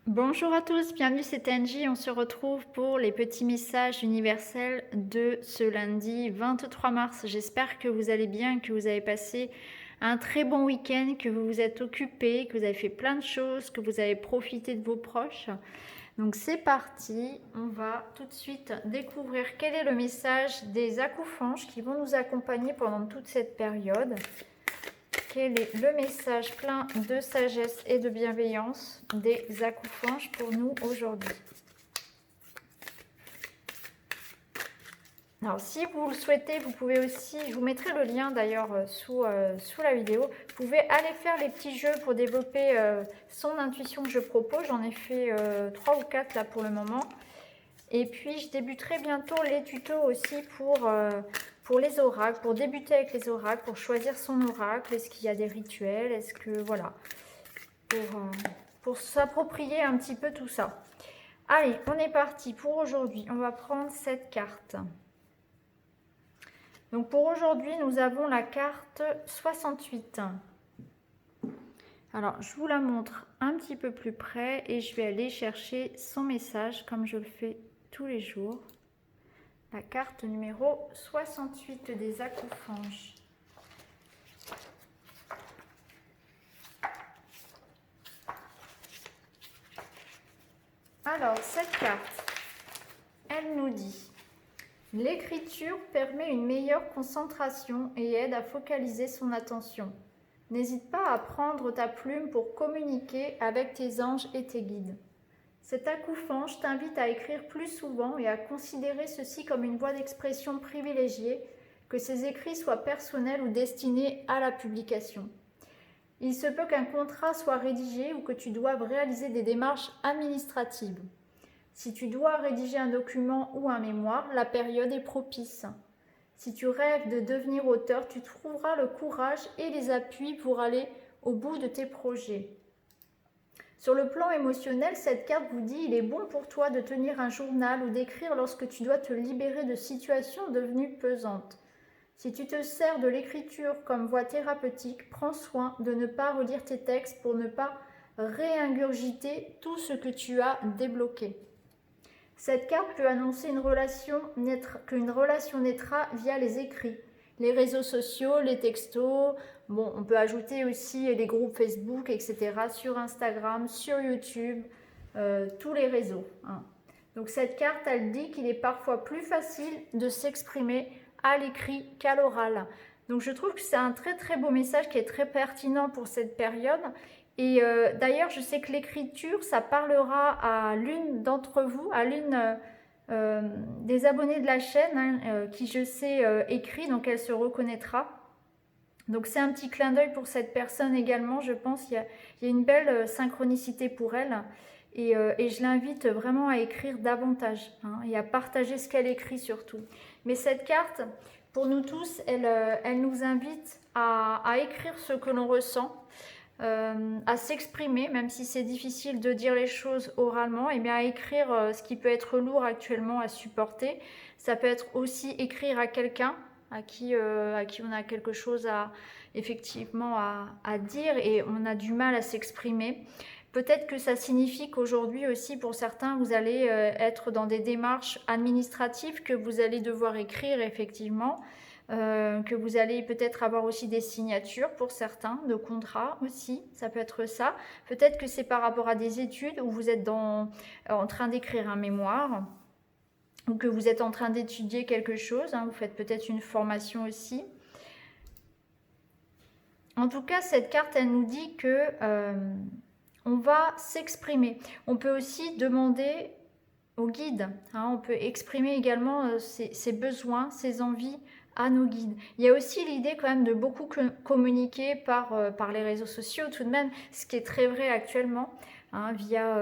Bonjour à tous, bienvenue, c'est Angie. On se retrouve pour les petits messages universels de ce lundi 23 mars. J'espère que vous allez bien, que vous avez passé un très bon week-end, que vous vous êtes occupés, que vous avez fait plein de choses, que vous avez profité de vos proches. Donc c'est parti, on va tout de suite découvrir quel est le message des acouphènes qui vont nous accompagner pendant toute cette période. Quel est le message plein de sagesse et de bienveillance des acouphènes pour nous aujourd'hui? Alors, si vous le souhaitez, vous pouvez aussi, je vous mettrai le lien d'ailleurs sous la vidéo, vous pouvez aller faire les petits jeux pour développer son intuition que je propose. J'en ai fait 3 ou 4 là pour le moment. Et puis, je débuterai bientôt les tutos aussi pour les oracles, pour débuter avec les oracles, pour choisir son oracle. Est-ce qu'il y a des rituels? Est-ce que, voilà, pour s'approprier un petit peu tout ça. Allez, on est parti pour aujourd'hui. On va prendre cette carte. Donc pour aujourd'hui, nous avons la carte 68. Alors, je vous la montre un petit peu plus près et je vais aller chercher son message comme je le fais tous les jours. La carte numéro 68 des acouphènes. Alors, cette carte, elle nous dit: l'écriture permet une meilleure concentration et aide à focaliser son attention. N'hésite pas à prendre ta plume pour communiquer avec tes anges et tes guides. Cet acouphène t'invite à écrire plus souvent et à considérer ceci comme une voie d'expression privilégiée, que ces écrits soient personnels ou destinés à la publication. Il se peut qu'un contrat soit rédigé ou que tu doives réaliser des démarches administratives. Si tu dois rédiger un document ou un mémoire, la période est propice. Si tu rêves de devenir auteur, tu trouveras le courage et les appuis pour aller au bout de tes projets. Sur le plan émotionnel, cette carte vous dit: il est bon pour toi de tenir un journal ou d'écrire lorsque tu dois te libérer de situations devenues pesantes. Si tu te sers de l'écriture comme voie thérapeutique, prends soin de ne pas relire tes textes pour ne pas réingurgiter tout ce que tu as débloqué. Cette carte peut annoncer qu'une relation naîtra via les écrits, les réseaux sociaux, les textos. Bon, on peut ajouter aussi les groupes Facebook, etc. sur Instagram, sur YouTube, tous les réseaux. Donc cette carte, elle dit qu'il est parfois plus facile de s'exprimer à l'écrit qu'à l'oral. Donc je trouve que c'est un très très beau message qui est très pertinent pour cette période. Et d'ailleurs, je sais que l'écriture, ça parlera à l'une d'entre vous, à l'une des abonnés de la chaîne, qui je sais écrit, donc elle se reconnaîtra. Donc c'est un petit clin d'œil pour cette personne également, je pense. Il y a une belle synchronicité pour elle. Et je l'invite vraiment à écrire davantage, et à partager ce qu'elle écrit surtout. Mais cette carte, pour nous tous, elle nous invite à écrire ce que l'on ressent, à s'exprimer, même si c'est difficile de dire les choses oralement, et bien à écrire ce qui peut être lourd actuellement à supporter. Ça peut être aussi écrire à quelqu'un à qui on a quelque chose effectivement à dire et on a du mal à s'exprimer. Peut-être que ça signifie qu'aujourd'hui aussi, pour certains, vous allez être dans des démarches administratives que vous allez devoir écrire effectivement, que vous allez peut-être avoir aussi des signatures pour certains, de contrats aussi, ça peut être ça. Peut-être que c'est par rapport à des études où vous êtes en train d'écrire un mémoire, ou que vous êtes en train d'étudier quelque chose, vous faites peut-être une formation aussi. En tout cas, cette carte, elle nous dit que on va s'exprimer. On peut aussi demander au guide, on peut exprimer également ses besoins, ses envies à nos guides. Il y a aussi l'idée quand même de beaucoup communiquer par les réseaux sociaux tout de même, ce qui est très vrai actuellement, via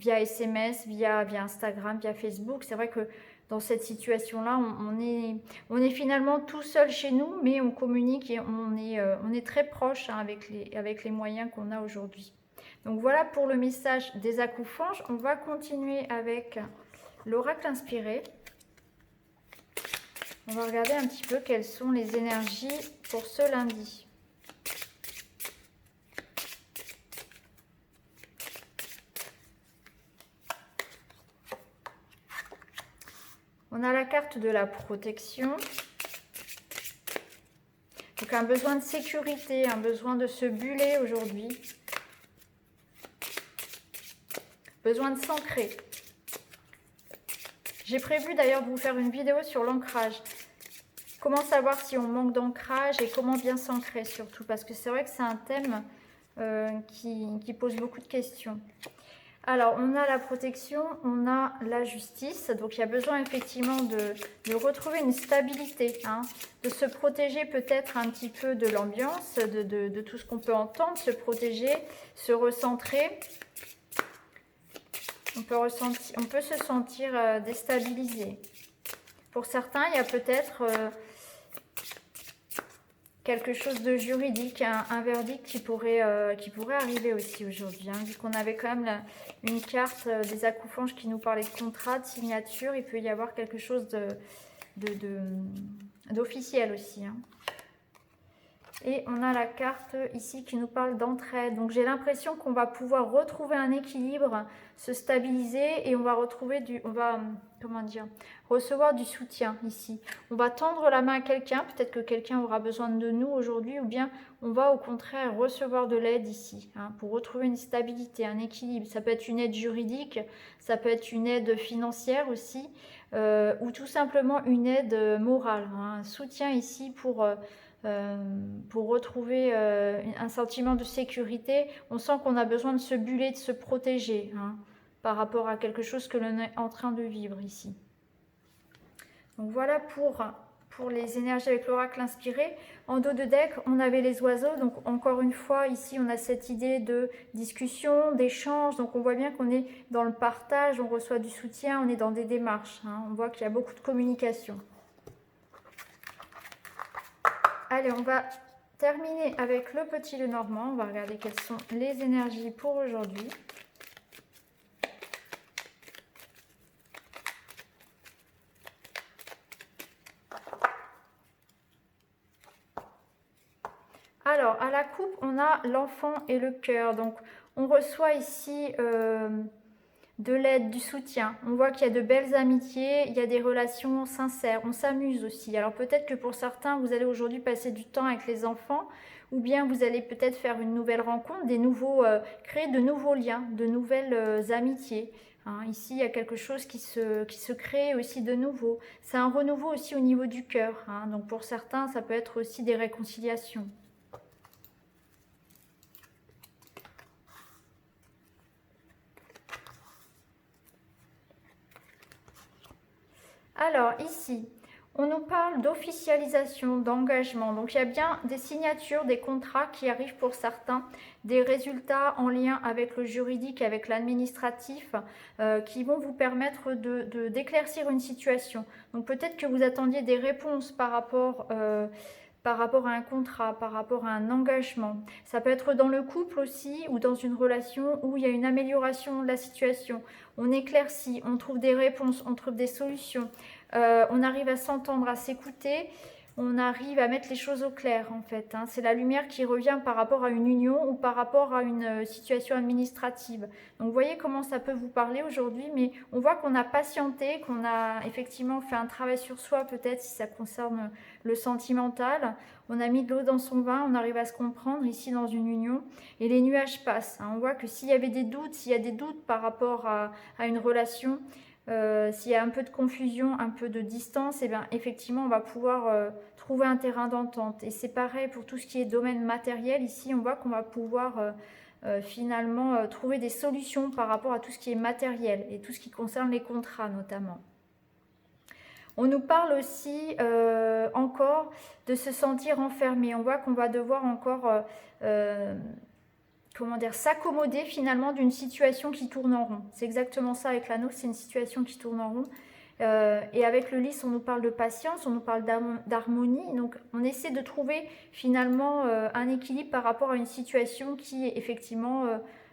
SMS, via Instagram, via Facebook. C'est vrai que dans cette situation-là, on est finalement tout seul chez nous, mais on communique et on est très proche avec les moyens qu'on a aujourd'hui. Donc voilà pour le message des acouphènes. On va continuer avec l'oracle inspiré. On va regarder un petit peu quelles sont les énergies pour ce lundi. On a la carte de la protection. Donc un besoin de sécurité, un besoin de se buller aujourd'hui. Besoin de s'ancrer. J'ai prévu d'ailleurs de vous faire une vidéo sur l'ancrage. Comment savoir si on manque d'ancrage et comment bien s'ancrer surtout. Parce que c'est vrai que c'est un thème qui pose beaucoup de questions. Alors, on a la protection, on a la justice. Donc, il y a besoin effectivement de retrouver une stabilité, hein, de se protéger peut-être un petit peu de l'ambiance, de tout ce qu'on peut entendre, se protéger, se recentrer. On peut se sentir déstabilisé. Pour certains, il y a peut-être quelque chose de juridique, un verdict qui pourrait arriver aussi aujourd'hui. Hein. Vu qu'on avait quand même une carte des accouphanges qui nous parlait de contrat, de signature, il peut y avoir quelque chose d'officiel aussi. Hein. Et on a la carte ici qui nous parle d'entraide. Donc j'ai l'impression qu'on va pouvoir retrouver un équilibre, se stabiliser et on va retrouver recevoir du soutien ici. On va tendre la main à quelqu'un, peut-être que quelqu'un aura besoin de nous aujourd'hui ou bien on va au contraire recevoir de l'aide ici, hein, pour retrouver une stabilité, un équilibre. Ça peut être une aide juridique, ça peut être une aide financière aussi, ou tout simplement une aide morale, hein, un soutien ici pour retrouver un sentiment de sécurité. On sent qu'on a besoin de se buller, de se protéger, hein, par rapport à quelque chose que l'on est en train de vivre ici. Donc voilà pour les énergies avec l'oracle inspiré. En dos de deck, on avait les oiseaux. Donc encore une fois, ici, on a cette idée de discussion, d'échange. Donc on voit bien qu'on est dans le partage, on reçoit du soutien, on est dans des démarches. Hein. On voit qu'il y a beaucoup de communication. Allez, on va terminer avec le petit Lenormand. On va regarder quelles sont les énergies pour aujourd'hui. Alors, à la coupe, on a l'enfant et le cœur. Donc, on reçoit ici de l'aide, du soutien. On voit qu'il y a de belles amitiés, il y a des relations sincères. On s'amuse aussi. Alors, peut-être que pour certains, vous allez aujourd'hui passer du temps avec les enfants ou bien vous allez peut-être faire une nouvelle rencontre, créer de nouveaux liens, de nouvelles amitiés. Hein, ici, il y a quelque chose qui se crée aussi de nouveau. C'est un renouveau aussi au niveau du cœur. Hein. Donc, pour certains, ça peut être aussi des réconciliations. Alors ici, on nous parle d'officialisation, d'engagement. Donc il y a bien des signatures, des contrats qui arrivent pour certains, des résultats en lien avec le juridique, avec l'administratif, qui vont vous permettre d'éclaircir une situation. Donc peut-être que vous attendiez des réponses par rapport à un contrat, par rapport à un engagement. Ça peut être dans le couple aussi ou dans une relation où il y a une amélioration de la situation. On éclaircit, on trouve des réponses, on trouve des solutions. On arrive à s'entendre, à s'écouter. On arrive à mettre les choses au clair en fait. Hein. C'est la lumière qui revient par rapport à une union ou par rapport à une situation administrative. Donc vous voyez comment ça peut vous parler aujourd'hui, mais on voit qu'on a patienté, qu'on a effectivement fait un travail sur soi peut-être si ça concerne le sentimental. On a mis de l'eau dans son vin, on arrive à se comprendre ici dans une union et les nuages passent. Hein. On voit que s'il y avait des doutes, s'il y a des doutes par rapport à une relation, s'il y a un peu de confusion, un peu de distance, et bien effectivement on va pouvoir trouver un terrain d'entente. Et c'est pareil pour tout ce qui est domaine matériel. Ici on voit qu'on va pouvoir finalement trouver des solutions par rapport à tout ce qui est matériel et tout ce qui concerne les contrats notamment. On nous parle aussi encore de se sentir enfermé. On voit qu'on va devoir encore s'accommoder finalement d'une situation qui tourne en rond. C'est exactement ça avec l'anneau, c'est une situation qui tourne en rond. Et avec le lys, on nous parle de patience, on nous parle d'harmonie. Donc on essaie de trouver finalement un équilibre par rapport à une situation qui effectivement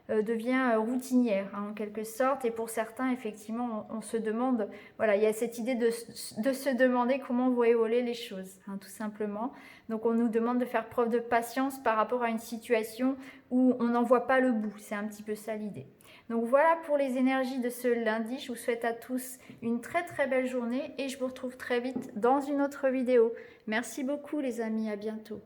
devient routinière hein, en quelque sorte, et pour certains effectivement on se demande, voilà, il y a cette idée de se demander comment vont évoluer les choses hein, tout simplement. Donc on nous demande de faire preuve de patience par rapport à une situation où on n'en voit pas le bout, c'est un petit peu ça l'idée. Donc voilà pour les énergies de ce lundi, je vous souhaite à tous une très très belle journée et je vous retrouve très vite dans une autre vidéo. Merci beaucoup les amis, à bientôt.